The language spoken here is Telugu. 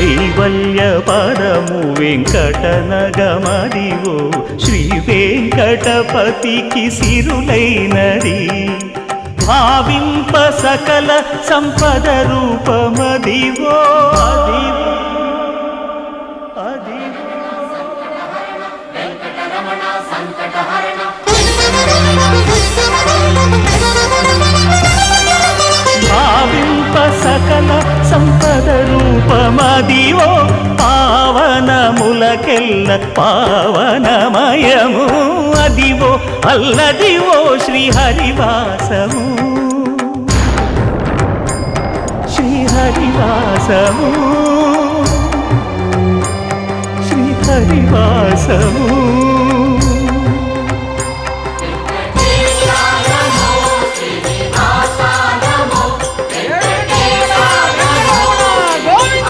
కైవల్య పదము వెంకటనగమదివో శ్రీ వెంకటపతికి సిరులైనది భావింప సకల సంపద రూపమదివో అదివో భావింప సకల సంపద రూపమదివో పావనములకెల్ల పావనమయము అదివో అల్లదివో శ్రీహరివాసము శ్రీహరివాసము శ్రీహరివాసము